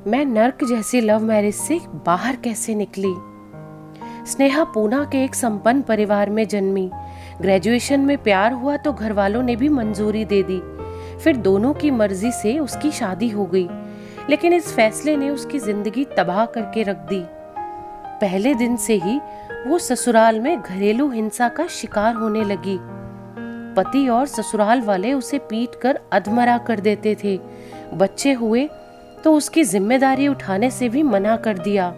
मैं नर्क जैसी लव मैरिज से बाहर कैसे निकली। स्नेहा पूना के एक संपन्न परिवार में जन्मी। ग्रेजुएशन में प्यार हुआ तो घर वालों ने भी मंजूरी दे दी। फिर दोनों की मर्जी से उसकी शादी हो गई, लेकिन इस फैसले ने उसकी जिंदगी तबाह करके रख दी। पहले दिन से ही वो ससुराल में घरेलू हिंसा का शिकार होने लगी। पति और ससुराल वाले उसे पीटकर अधमरा कर देते थे। बच्चे हुए तो उसकी जिम्मेदारी उठाने से भी मना कर दिया।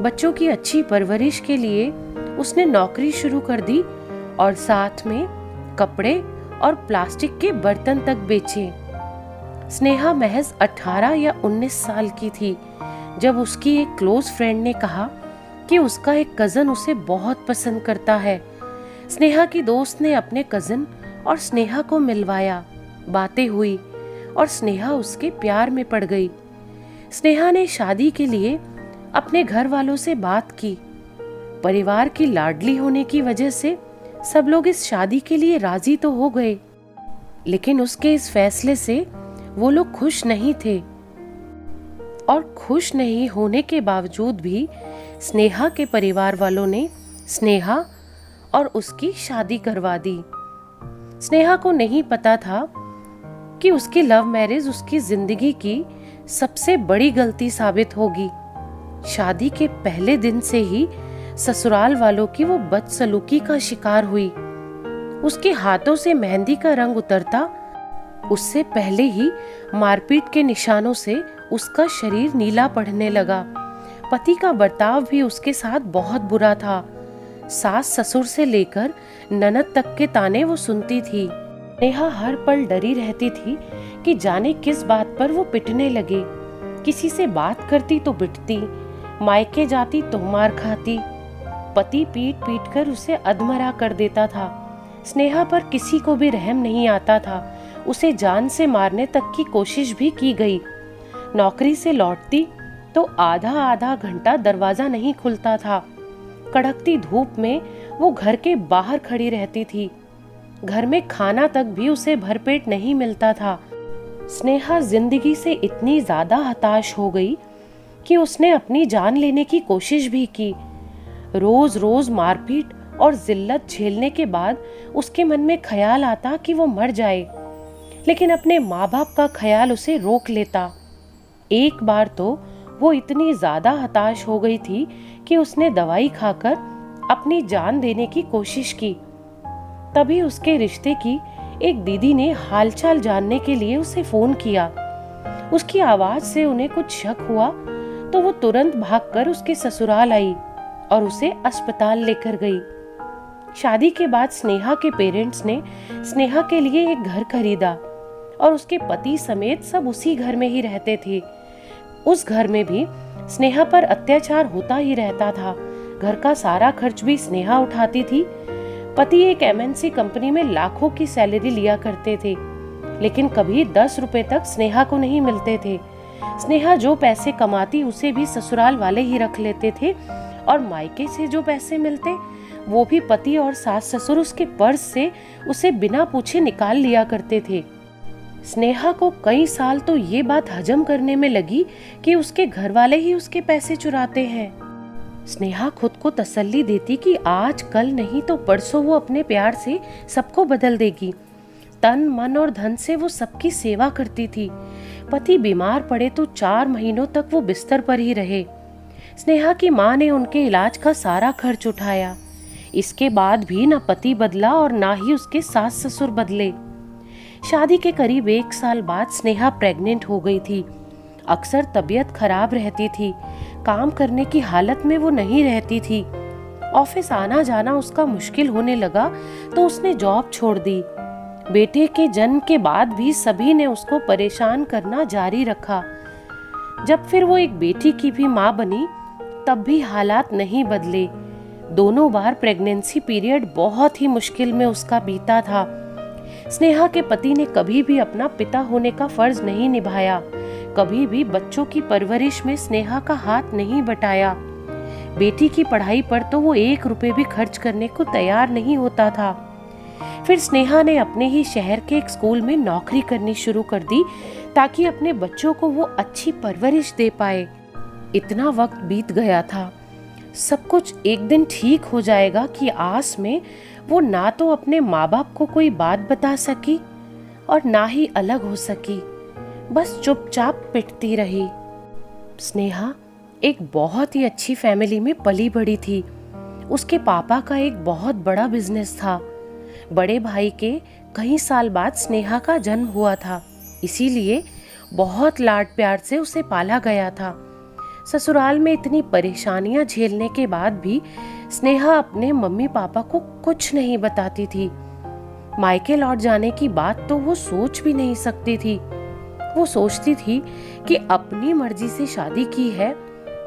बच्चों की अच्छी परवरिश के लिए उसने नौकरी शुरू कर दी और साथ में कपड़े और प्लास्टिक के बर्तन तक बेचे। स्नेहा महज 18 या 19 साल की थी जब उसकी एक क्लोज फ्रेंड ने कहा कि उसका एक कजन उसे बहुत पसंद करता है। स्नेहा की दोस्त ने अपने कजन और स्नेहा को मिलवाया। बातें हुई और स्नेहा उसके प्यार में पड़ गई। स्नेहा ने शादी के लिए अपने घर वालों से बात की। परिवार की लाडली होने की वजह से सब लोग इस शादी के लिए राजी तो हो गए, लेकिन उसके इस फैसले से वो लोग खुश नहीं थे। और खुश नहीं होने के बावजूद भी स्नेहा के परिवार वालों ने स्नेहा और उसकी शादी करवा दी। स्नेहा को नहीं पता था कि उसकी लव मैरिज उसकी जिंदगी की सबसे बड़ी गलती साबित होगी। शादी के पहले दिन से ही ससुराल वालों की वो बदसलूकी का शिकार हुई। उसके हाथों से मेहंदी का रंग उतरता उससे पहले ही मारपीट के निशानों से उसका शरीर नीला पड़ने लगा। पति का बर्ताव भी उसके साथ बहुत बुरा था। सास ससुर से लेकर ननद तक के ताने वो सुनती थी। नेहा हर पल डरी रहती थी कि जाने किस बात पर वो पिटने लगे। किसी से बात करती तो पिटती, मायके जाती तो मार खाती। पति पीट पीट कर उसे अधमरा कर देता था। स्नेहा पर किसी को भी रहम नहीं आता था। उसे जान से मारने तक की कोशिश भी की गई। नौकरी से लौटती तो आधा आधा घंटा दरवाजा नहीं खुलता था। कड़कती धूप में वो घर के बाहर खड़ी रहती थी। घर में खाना तक भी उसे भरपेट नहीं मिलता था। स्नेहा जिंदगी से इतनी ज्यादा हताश हो गई कि उसने अपनी जान लेने की कोशिश भी की। रोज रोज मारपीट और जिल्लत झेलने के बाद उसके मन में ख्याल आता कि वो मर जाए, लेकिन अपने माँ बाप का ख्याल उसे रोक लेता। एक बार तो वो इतनी ज्यादा हताश हो गई थी कि उसने दवाई खाकर अपनी जान देने की कोशिश की। तभी उसके रिश्ते की एक दीदी ने हालचाल जानने के लिए उसे फोन किया। उसकी आवाज से उन्हें कुछ शक हुआ तो वो तुरंत भागकर उसके ससुराल आई और उसे अस्पताल लेकर गई। शादी के बाद स्नेहा के पेरेंट्स ने स्नेहा के लिए एक घर खरीदा और उसके पति समेत सब उसी घर में ही रहते थे। उस घर में भी स्नेहा पर अत्याचार होता ही रहता था। घर का सारा खर्च भी स्नेहा उठाती थी। पति एक एमएनसी कंपनी में लाखों की सैलरी लिया करते थे, लेकिन कभी 10 रुपए तक स्नेहा को नहीं मिलते थे। स्नेहा जो पैसे कमाती उसे भी ससुराल वाले ही रख लेते थे और मायके से जो पैसे मिलते वो भी पति और सास ससुर उसके पर्स से उसे बिना पूछे निकाल लिया करते थे। स्नेहा को कई साल तो ये बात हजम करने में लगी कि उसके घर वाले ही उसके पैसे चुराते हैं। स्नेहा खुद को तसल्ली देती कि आज कल नहीं तो परसों वो अपने प्यार से सबको बदल देगी। तन मन और धन से वो सबकी सेवा करती थी। पति बीमार पड़े तो 4 महीनों तक वो बिस्तर पर ही रहे। स्नेहा की माँ ने उनके इलाज का सारा खर्च उठाया। इसके बाद भी न पति बदला और ना ही उसके सास ससुर बदले। शादी के करीब 1 साल बाद स्नेहा प्रेग्नेंट हो गई थी। अक्सर तबीयत खराब रहती थी। काम करने की हालत में वो नहीं रहती थी। ऑफिस आना जाना उसका मुश्किल होने लगा तो उसने जॉब छोड़ दी। बेटे के जन्म के बाद भी सभी ने उसको परेशान करना जारी रखा। जब फिर वो एक बेटी की भी माँ बनी तब भी हालात नहीं बदले। दोनों बार प्रेगनेंसी पीरियड बहुत ही मुश्किल में उसका बीता था। स्नेहा के पति ने कभी भी अपना पिता होने का फर्ज नहीं निभाया। कभी भी बच्चों की परवरिश में स्नेहा का हाथ नहीं बटाया। बेटी की पढ़ाई पर तो वो 1 रुपए भी खर्च करने को तैयार नहीं होता था। फिर स्नेहा ने अपने ही शहर के एक स्कूल में नौकरी करनी शुरू कर दी ताकि अपने बच्चों को वो अच्छी परवरिश दे पाए। इतना वक्त बीत गया था, सब कुछ एक दिन ठीक हो जाएगा कि आस में वो ना तो अपने माँ बाप को कोई बात बता सकी और ना ही अलग हो सकी, बस चुपचाप पिटती रही। स्नेहा एक बहुत ही अच्छी फैमिली में पली बड़ी थी। उसके पापा का एक बहुत बड़ा बिजनेस था। बड़े भाई के कई साल बाद स्नेहा का जन्म हुआ था, इसीलिए बहुत लाड प्यार से उसे पाला गया था। ससुराल में इतनी परेशानियां झेलने के बाद भी स्नेहा अपने मम्मी पापा को कुछ नहीं बताती थी। मायके लौट जाने की बात तो वो सोच भी नहीं सकती थी। वो सोचती थी कि अपनी मर्जी से शादी की है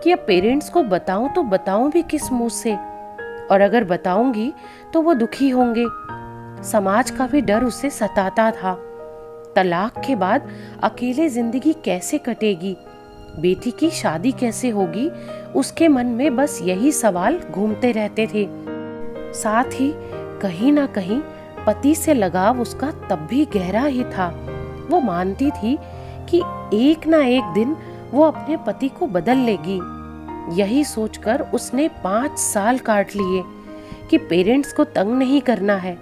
कि अब पेरेंट्स को बताऊं तो बताऊं भी किस मुंह से, और अगर बताऊंगी तो वो दुखी होंगे। समाज का भी डर उसे सताता था। तलाक के बाद अकेले जिंदगी कैसे कटेगी, बेटी की शादी कैसे होगी, उसके मन में बस यही सवाल घूमते रहते थे। साथ ही कहीं ना कहीं पति से लगाव उसका तब भी गहरा ही था। वो मानती थी कि एक ना एक दिन वो अपने पति को बदल लेगी। यही सोचकर उसने 5 साल काट लिए कि पेरेंट्स को तंग नहीं करना है,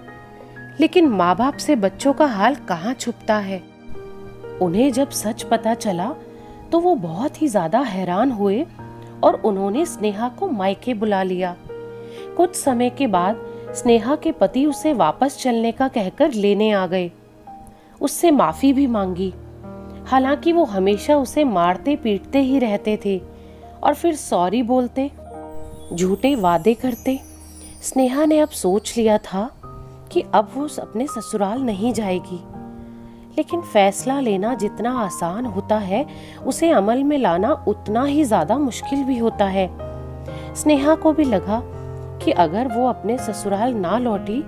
लेकिन माँ बाप से बच्चों का हाल कहाँ छुपता है। उन्हें जब सच पता चला तो वो बहुत ही ज्यादा हैरान हुए और उन्होंने स्नेहा को मायके बुला लिया। कुछ समय के बाद स्नेहा के पति उसे वापस चलने का कहकर लेने आ गए। उससे माफी भी मांगी। हालांकि वो हमेशा उसे मारते पीटते ही रहते थे और फिर सॉरी बोलते, झूठे वादे करते। स्नेहा ने अब सोच लिया था कि अब वो अपने ससुराल नहीं जाएगी, लेकिन फैसला लेना जितना आसान होता है, उसे अमल में लाना उतना ही ज्यादा मुश्किल भी होता है। स्नेहा को भी लगा कि अगर वो अपने ससुराल ना लौटी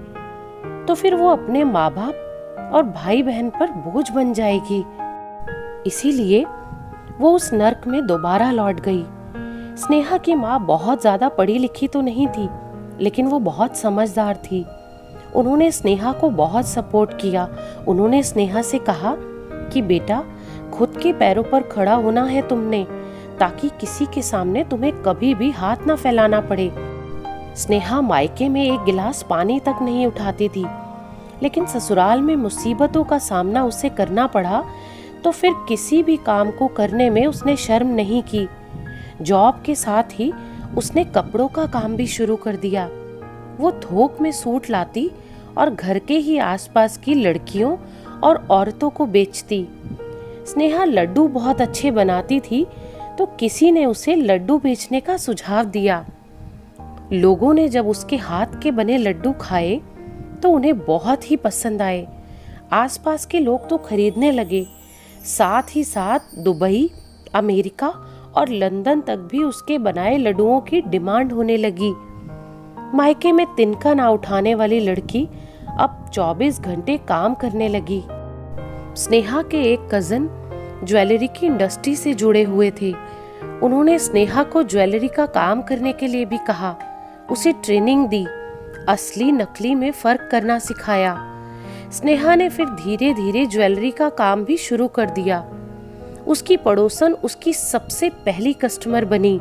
तो फिर वो अपने माँ बाप और भाई बहन पर बोझ बन जाएगी। इसीलिए वो उस नर्क में दोबारा लौट गई। स्नेहा की माँ बहुत ज्यादा पढ़ी लिखी तो नहीं थी, लेकिन वो बहुत समझदार थी। उन्होंने स्नेहा को बहुत सपोर्ट किया। उन्होंने स्नेहा से कहा कि बेटा, खुद के पैरों पर खड़ा होना है तुमने, ताकि किसी के सामने तुम्हें कभी भी हाथ ना फैलाना पड़े। स्नेहा मायके में एक गिलास पानी तक नहीं उठाती थी, लेकिन ससुराल में मुसीबतों का सामना उसे करना पड़ा तो फिर किसी भी काम को करने में उसने शर्म नहीं की। जॉब के साथ ही उसने कपड़ों का काम भी शुरू कर दिया। वो थोक में सूट लाती और घर के ही आसपास की लड़कियों और औरतों को बेचती। स्नेहा लड्डू बहुत अच्छे बनाती थी, तो किसी ने उसे लड्डू बेचने का सुझाव दिया। लोगों ने जब उसके हाथ के बने लड्डू खाए तो उन्हें बहुत ही पसंद आए। आसपास के लोग तो खरीदने लगे। साथ ही साथ दुबई, अमेरिका और लंदन तक भी उसके बनाए लड्डुओं की डिमांड होने लगी। मायके में तिनका ना उठाने वाली लड़की अब 24 घंटे काम करने लगी। स्नेहा के एक कजन ज्वेलरी की इंडस्ट्री से जुड़े हुए थे। उन्होंने स्नेहा को ज्वेलरी का काम करने के लिए भी कहा, उसे ट्रेनिंग दी, असली नकली में फर्क करना सिखाया। स्नेहा ने फिर धीरे धीरे ज्वेलरी का काम भी शुरू कर दिया। उसकी पड़ोसन उसकी सबसे पहली कस्टमर बनी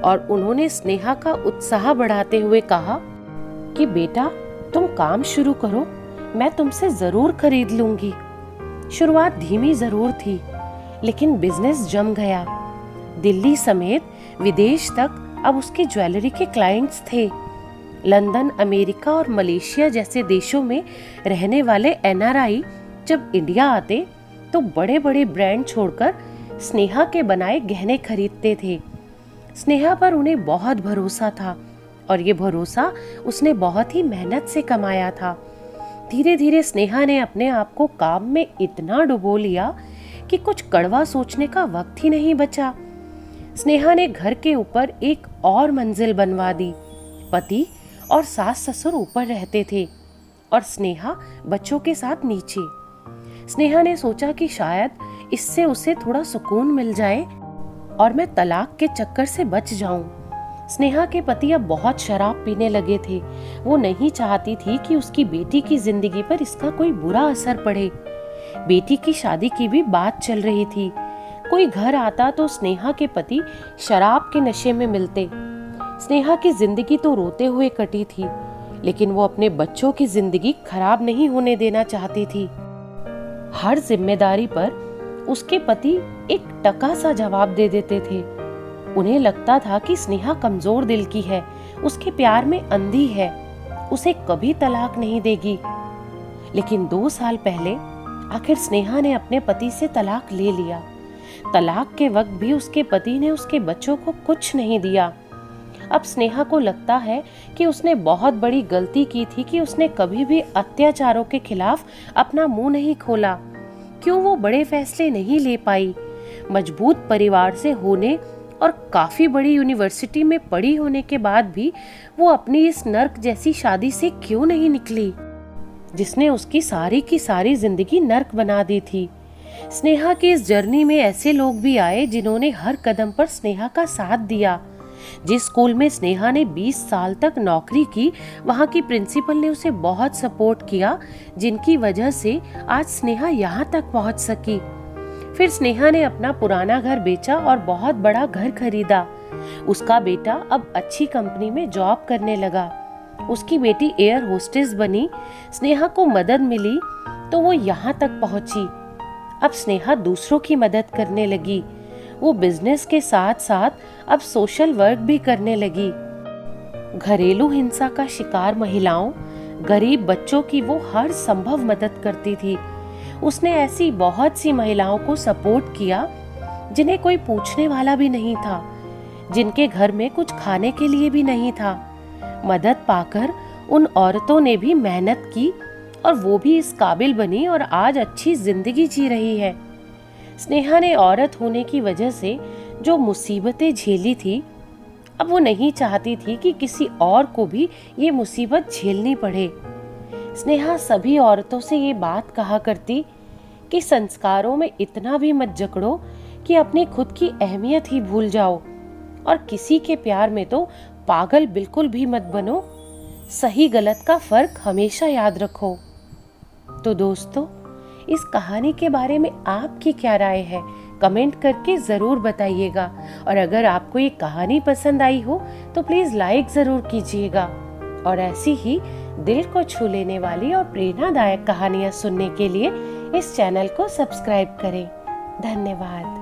और उन्होंने स्नेहा का उत्साह बढ़ाते हुए कहा कि बेटा, तुम काम शुरू करो, मैं तुमसे जरूर खरीद लूंगी। शुरुआत धीमी जरूर थी, लेकिन बिजनेस जम गया। दिल्ली समेत विदेश तक अब उसकी ज्वेलरी के क्लाइंट्स थे। लंदन, अमेरिका और मलेशिया जैसे देशों में रहने वाले एनआरआई जब इंडिया आते तो बड़े बड़े ब्रांड छोड़कर स्नेहा के बनाए गहने खरीदते थे। स्नेहा पर उन्हें बहुत भरोसा था और ये भरोसा उसने बहुत ही मेहनत से कमाया था। धीरे धीरे स्नेहा ने अपने आप को काम में इतना डुबो लिया कि कुछ कड़वा सोचने का वक्त ही नहीं बचा। स्नेहा ने घर के ऊपर एक और मंजिल बनवा दी। पति और सास ससुर ऊपर रहते थे और स्नेहा बच्चों के साथ नीचे। स्नेहा ने सोचा कि शायद इससे उसे थोड़ा सुकून मिल जाए और मैं तलाक के चक्कर से बच जाऊं। स्नेहा के पति अब बहुत शराब पीने लगे थे। वो नहीं चाहती थी कि उसकी बेटी की जिंदगी पर इसका कोई बुरा असर पड़े। बेटी की शादी की भी बात चल रही थी। कोई घर आता तो स्नेहा के पति शराब के नशे में मिलते। स्नेहा की जिंदगी तो रोते हुए कटी थी, लेकिन वो अपने बच्चों की जिंदगी खराब नहीं होने देना चाहती थी। हर जिम्मेदारी पर उसके पति एक टका सा जवाब दे देते थे। उन्हें लगता था कि स्नेहा कमजोर दिल की है, उसके प्यार में अंधी है, उसे कभी तलाक नहीं देगी। लेकिन 2 साल पहले आखिर स्नेहा ने अपने पति से तलाक ले लिया। तलाक के वक्त भी उसके पति ने उसके बच्चों को कुछ नहीं दिया। अब स्नेहा को लगता है कि उसने बहुत बड़ी गलती की थी कि उसने कभी भी अत्याचारों के खिलाफ अपना मुंह नहीं खोला। क्यों वो बड़े फैसले नहीं ले पाई? मजबूत परिवार से होने और काफी बड़ी यूनिवर्सिटी में पढ़ी होने के बाद भी वो अपनी इस नर्क जैसी शादी से क्यों नहीं निकली, जिसने उसकी सारी की सारी जिंदगी नर्क बना दी थी। स्नेहा की इस जर्नी में ऐसे लोग भी आए जिन्होंने हर कदम पर स्नेहा का साथ दिया। जिस स्कूल में स्नेहा ने 20 साल तक नौकरी की, वहां की प्रिंसिपल ने उसे बहुत सपोर्ट किया, जिनकी वजह से आज स्नेहा यहाँ तक पहुंच सकी। फिर स्नेहा ने अपना पुराना घर बेचा और बहुत बड़ा घर खरीदा। उसका बेटा अब अच्छी कंपनी में जॉब करने लगा। उसकी बेटी एयर होस्टेस बनी। स्नेहा को मदद मिली तो वो यहाँ तक पहुंची। अब स्नेहा दूसरों की मदद करने लगी। वो बिजनेस के साथ साथ अब सोशल वर्क भी करने लगी। घरेलू हिंसा का शिकार महिलाओं, गरीब बच्चों की वो हर संभव मदद करती थी। उसने ऐसी बहुत सी महिलाओं को सपोर्ट किया जिन्हें कोई पूछने वाला भी नहीं था, जिनके घर में कुछ खाने के लिए भी नहीं था। मदद पाकर उन औरतों ने भी मेहनत की और वो भी इस काबिल बनी और आज अच्छी जिंदगी जी रही है। स्नेहा ने औरत होने की वजह से जो मुसीबतें झेली थी, अब वो नहीं चाहती थी कि किसी और को भी ये मुसीबत झेलनी पड़े। स्नेहा सभी औरतों से ये बात कहा करती कि संस्कारों में इतना भी मत जकड़ो कि अपनी खुद की अहमियत ही भूल जाओ, और किसी के प्यार में तो पागल बिल्कुल भी मत बनो। सही गलत का फर्क हमेशा याद रखो। तो दोस्तों, इस कहानी के बारे में आपकी क्या राय है? कमेंट करके ज़रूर बताइएगा। और अगर आपको ये कहानी पसंद आई हो तो प्लीज़ लाइक ज़रूर कीजिएगा। और ऐसी ही दिल को छू लेने वाली और प्रेरणादायक कहानियाँ सुनने के लिए इस चैनल को सब्सक्राइब करें। धन्यवाद।